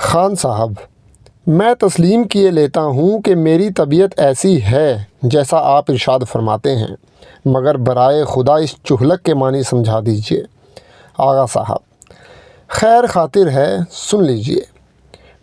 خان صاحب، میں تسلیم کیے لیتا ہوں کہ میری طبیعت ایسی ہے جیسا آپ ارشاد فرماتے ہیں، مگر برائے خدا اس چہلک کے معنی سمجھا دیجیے۔ آغا صاحب: خیر خاطر ہے، سن لیجیے۔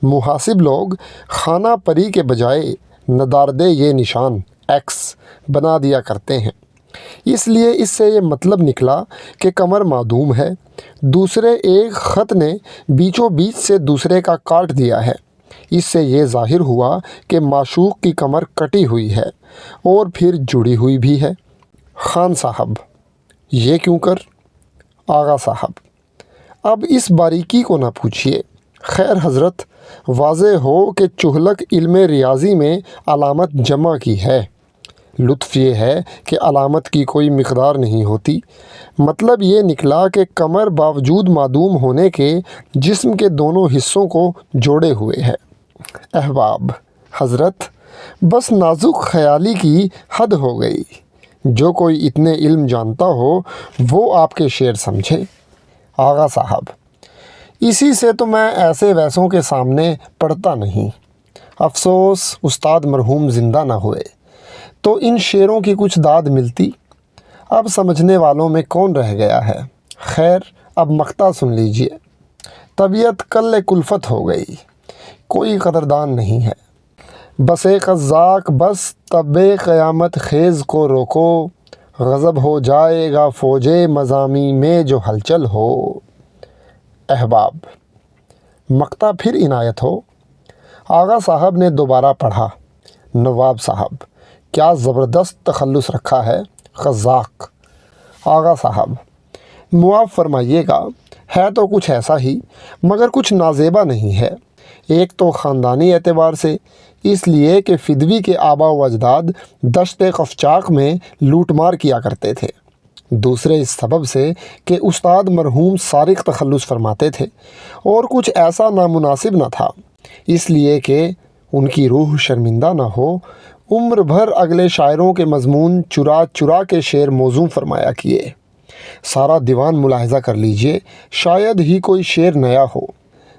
محاسب لوگ خانہ پری کے بجائے نداردے یہ نشان ایکس بنا دیا کرتے ہیں، اس لیے اس سے یہ مطلب نکلا کہ کمر معدوم ہے۔ دوسرے ایک خط نے بیچوں بیچ سے دوسرے کا کاٹ دیا ہے، اس سے یہ ظاہر ہوا کہ معشوق کی کمر کٹی ہوئی ہے اور پھر جڑی ہوئی بھی ہے۔ خان صاحب: یہ کیوں کر؟ آغا صاحب: اب اس باریکی کو نہ پوچھیے۔ خیر حضرت، واضح ہو کہ چہلک علم ریاضی میں علامت جمع کی ہے۔ لطف یہ ہے کہ علامت کی کوئی مقدار نہیں ہوتی۔ مطلب یہ نکلا کہ کمر باوجود معدوم ہونے کے جسم کے دونوں حصوں کو جوڑے ہوئے ہے۔ احباب حضرت، بس نازک خیالی کی حد ہو گئی۔ جو کوئی اتنے علم جانتا ہو وہ آپ کے شعر سمجھے۔ آغا صاحب: اسی سے تو میں ایسے ویسوں کے سامنے پڑھتا نہیں۔ افسوس استاد مرحوم زندہ نہ ہوئے تو ان شعروں کی کچھ داد ملتی۔ اب سمجھنے والوں میں کون رہ گیا ہے؟ خیر، اب مقطع سن لیجیے۔ طبیعت کل کلفت ہو گئی، کوئی قدردان نہیں ہے۔ بس قزاق بس طب قیامت خیز کو روکو، غضب ہو جائے گا فوج مضامی میں جو ہلچل ہو۔ احباب، مقطع پھر عنایت ہو۔ آغا صاحب نے دوبارہ پڑھا۔ نواب صاحب: کیا زبردست تخلص رکھا ہے، قزاق۔ آغا صاحب: معاف فرمائیے گا، ہے تو کچھ ایسا ہی، مگر کچھ نازیبا نہیں ہے۔ ایک تو خاندانی اعتبار سے، اس لیے کہ فدوی کے آبا و اجداد دشت قفچاق میں لوٹ مار کیا کرتے تھے۔ دوسرے اس سبب سے کہ استاد مرحوم سارق تخلص فرماتے تھے، اور کچھ ایسا نامناسب نہ تھا، اس لیے کہ ان کی روح شرمندہ نہ ہو۔ عمر بھر اگلے شاعروں کے مضمون چرا چرا کے شعر موزوں فرمایا کیے۔ سارا دیوان ملاحظہ کر لیجئے، شاید ہی کوئی شعر نیا ہو۔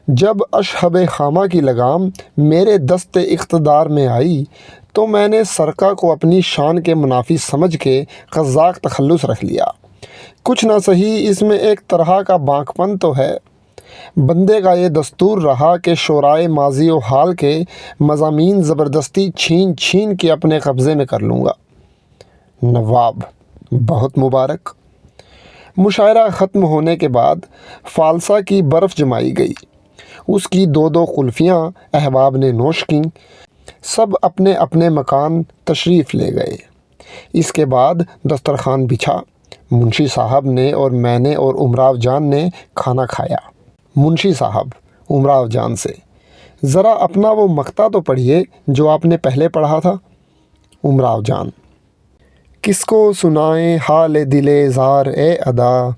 جب اشہب خامہ کی لگام میرے دست اقتدار میں آئی تو میں نے سرقہ کو اپنی شان کے منافی سمجھ کے قزاق تخلص رکھ لیا۔ کچھ نہ سہی، اس میں ایک طرح کا بانک پن تو ہے۔ بندے کا یہ دستور رہا کہ شعرائے ماضی و حال کے مضامین زبردستی چھین چھین کے اپنے قبضے میں کر لوں گا۔ نواب: بہت مبارک۔ مشاعرہ ختم ہونے کے بعد فالسہ کی برف جمائی گئی، اس کی دو دو قلفیاں احباب نے نوش کیں، سب اپنے اپنے مکان تشریف لے گئے۔ اس کے بعد دسترخوان بچھا، منشی صاحب نے اور میں نے اور امراؤ جان نے کھانا کھایا۔ منشی صاحب امراؤ جان سے: ذرا اپنا وہ مقطع تو پڑھیے جو آپ نے پہلے پڑھا تھا۔ امراؤ جان: کس کو سنائیں حال دل زار اے ادا،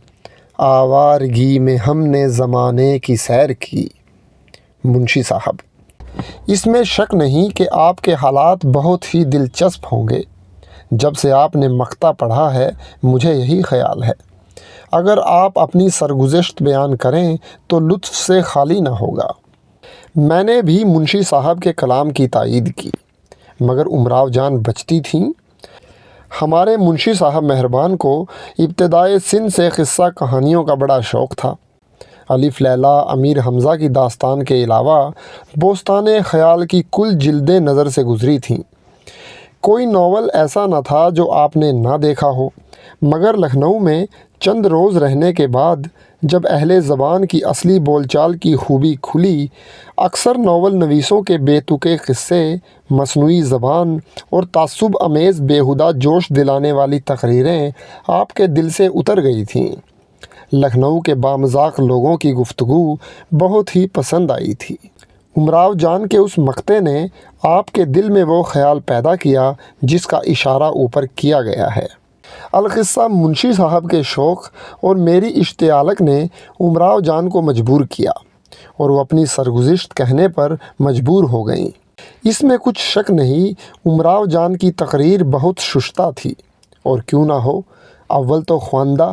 آوارگی میں ہم نے زمانے کی سیر کی۔ منشی صاحب: اس میں شک نہیں کہ آپ کے حالات بہت ہی دلچسپ ہوں گے۔ جب سے آپ نے مقطع پڑھا ہے مجھے یہی خیال ہے، اگر آپ اپنی سرگزشت بیان کریں تو لطف سے خالی نہ ہوگا۔ میں نے بھی منشی صاحب کے کلام کی تائید کی، مگر امراؤ جان بچتی تھیں۔ ہمارے منشی صاحب مہربان کو ابتدائے سن سے قصہ کہانیوں کا بڑا شوق تھا۔ الف لیلا، امیر حمزہ کی داستان کے علاوہ بوستان خیال کی کل جلدیں نظر سے گزری تھیں۔ کوئی ناول ایسا نہ تھا جو آپ نے نہ دیکھا ہو، مگر لکھنؤ میں چند روز رہنے کے بعد جب اہل زبان کی اصلی بول چال کی خوبی کھلی، اکثر ناول نویسوں کے بے تکے قصے، مصنوعی زبان اور تعصب امیز بیہودہ جوش دلانے والی تقریریں آپ کے دل سے اتر گئی تھیں۔ لکھنؤ کے بامذاق لوگوں کی گفتگو بہت ہی پسند آئی تھی۔ امراؤ جان کے اس مقطع نے آپ کے دل میں وہ خیال پیدا کیا جس کا اشارہ اوپر کیا گیا ہے۔ القصہ منشی صاحب کے شوق اور میری اشتعالک نے امراؤ جان کو مجبور کیا، اور وہ اپنی سرگزشت کہنے پر مجبور ہو گئیں۔ اس میں کچھ شک نہیں، امراؤ جان کی تقریر بہت ششتہ تھی، اور کیوں نہ ہو، اول تو خواندہ،